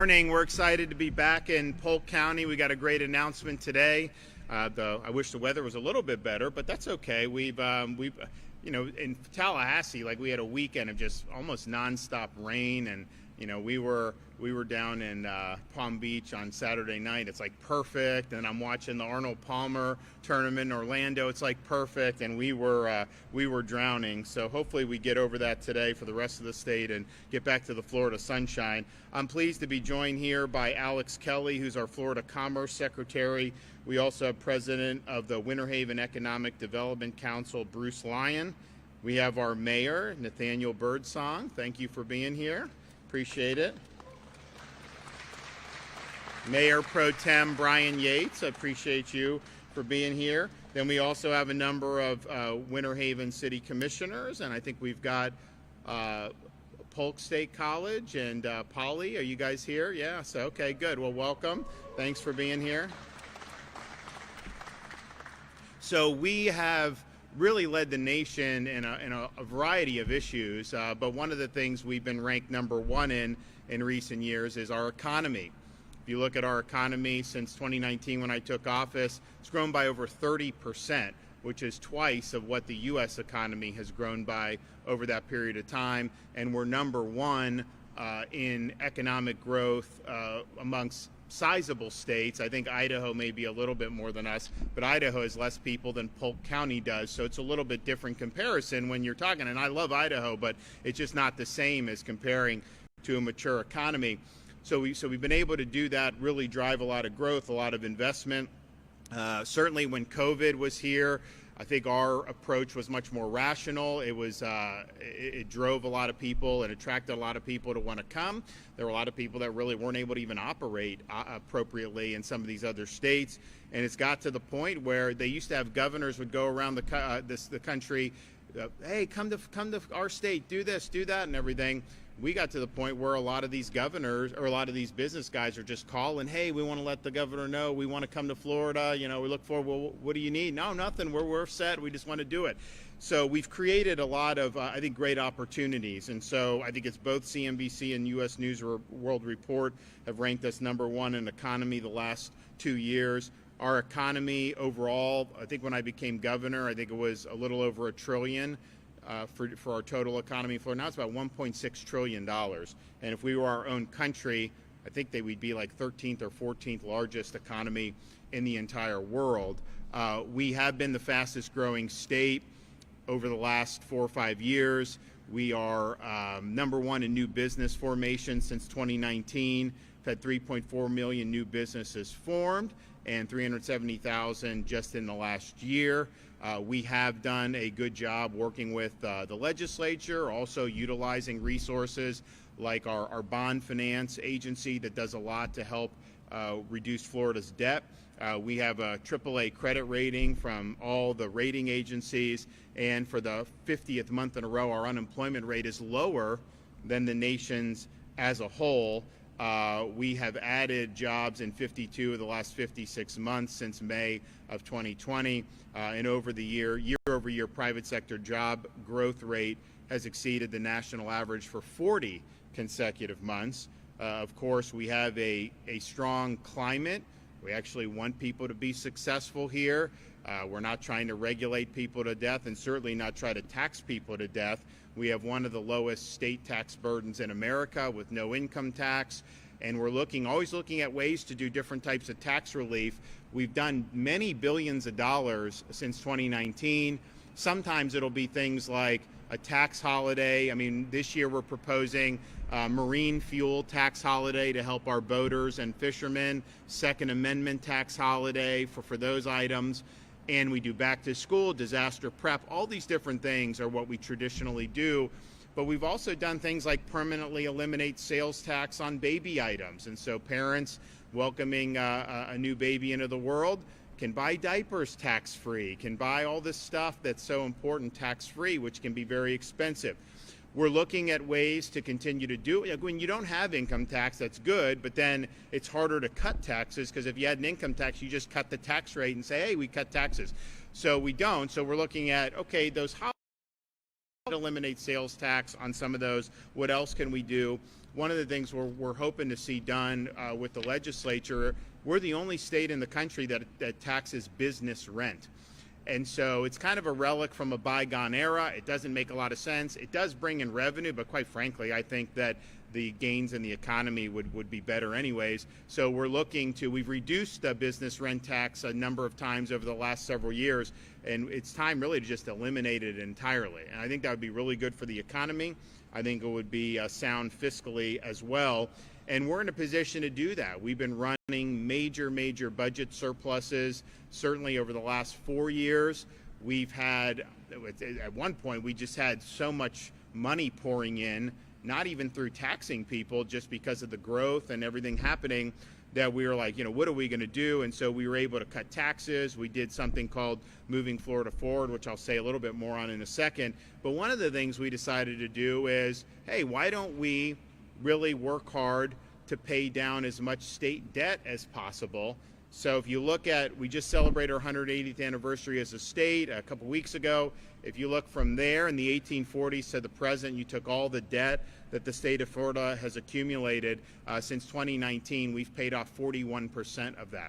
Morning. We're excited to be back in Polk County. We got a great announcement today. I wish the weather was a little bit better, but that's okay. We've in Tallahassee, like we had a weekend of just almost nonstop rain, and we were down in Palm Beach on Saturday night. It's like perfect, and I'm watching the Arnold Palmer tournament in Orlando. It's like perfect, and we were drowning. So hopefully we get over that today for the rest of the state and get back to the Florida sunshine. I'm pleased to be joined here by Alex Kelly, who's our Florida Commerce Secretary. We also have President of the Winter Haven Economic Development Council, Bruce Lyon. We have our Mayor, Nathaniel Birdsong. Thank you for being here. Appreciate it. Mayor Pro Tem Brian Yates, I appreciate you for being here. Then we also have a number of Winter Haven City Commissioners, and I think we've got Polk State College and Polly. Are you guys here? Yeah, so okay, good. Well, welcome. Thanks for being here. So we have really led the nation in a variety of issues, but one of the things we've been ranked number one in recent years is our economy. If you look at our economy since 2019 when I took office, it's grown by over 30%, which is twice of what the U.S. economy has grown by over that period of time, and we're number one in economic growth amongst sizable states. I think Idaho may be a little bit more than us, but Idaho has less people than Polk County does, so it's a little bit different comparison when you're talking, and I love Idaho, but it's just not the same as comparing to a mature economy. So we've been able to do that, really drive a lot of growth, a lot of investment. Certainly when COVID was here, I think our approach was much more rational. It drove a lot of people and attracted a lot of people to want to come. There were a lot of people that really weren't able to even operate appropriately in some of these other states. And it's got to the point where they used to have governors would go around the country, hey, come to our state, do this, do that, and everything. We got to the point where a lot of these governors or a lot of these business guys are just calling, hey, we want to let the governor know we want to come to Florida. We look forward, well, what do you need? No, nothing. We're set. We just want to do it. So we've created a lot of, I think, great opportunities. And so I think it's both CNBC and U.S. News World Report have ranked us number one in economy the last 2 years. Our economy overall, I think when I became governor, I think it was a little over $1 trillion. For our total economy in Florida. Now it's about $1.6 trillion. And if we were our own country, I think we'd be like 13th or 14th largest economy in the entire world. We have been the fastest growing state over the last 4 or 5 years. We are number one in new business formation since 2019. We've had 3.4 million new businesses formed and 370,000 just in the last year. We have done a good job working with the legislature, also utilizing resources like our bond finance agency that does a lot to help reduce Florida's debt. We have a AAA credit rating from all the rating agencies, and for the 50th month in a row, our unemployment rate is lower than the nation's as a whole. We have added jobs in 52 of the last 56 months since May of 2020. And over the year-over-year private sector job growth rate has exceeded the national average for 40 consecutive months. Of course, we have a strong climate. We actually want people to be successful here. We're not trying to regulate people to death and certainly not try to tax people to death. We have one of the lowest state tax burdens in America with no income tax. And we're always looking at ways to do different types of tax relief. We've done many billions of dollars since 2019. Sometimes it'll be things like a tax holiday. I mean, this year we're proposing marine fuel tax holiday to help our boaters and fishermen, Second Amendment tax holiday for those items. And we do back to school, disaster prep. All these different things are what we traditionally do. But we've also done things like permanently eliminate sales tax on baby items. And so parents welcoming a new baby into the world can buy diapers tax-free, can buy all this stuff that's so important tax-free, which can be very expensive. We're looking at ways to continue to do it. When you don't have income tax, that's good, but then it's harder to cut taxes because if you had an income tax, you just cut the tax rate and say, hey, we cut taxes. So we don't. So we're looking at, okay, those eliminate sales tax on some of those. What else can we do? one of the things we're hoping to see done with the legislature, we're the only state in the country that taxes business rent. And so it's kind of a relic from a bygone era. It doesn't make a lot of sense. It does bring in revenue, but quite frankly, I think that the gains in the economy would be better anyways. So we've reduced the business rent tax a number of times over the last several years, and it's time really to just eliminate it entirely. And I think that would be really good for the economy. I think it would be sound fiscally as well. And we're in a position to do that. We've been running major budget surpluses, certainly over the last 4 years. We've had, at one point, we just had so much money pouring in, not even through taxing people, just because of the growth and everything happening, that we were like, what are we going to do? And so we were able to cut taxes. We did something called Moving Florida Forward, which I'll say a little bit more on in a second. But one of the things we decided to do is, hey, why don't we really work hard to pay down as much state debt as possible? So if you look at, we just celebrated our 180th anniversary as a state a couple weeks ago. If you look from there in the 1840s to the present, you took all the debt that the state of Florida has accumulated since 2019. We've paid off 41% of that.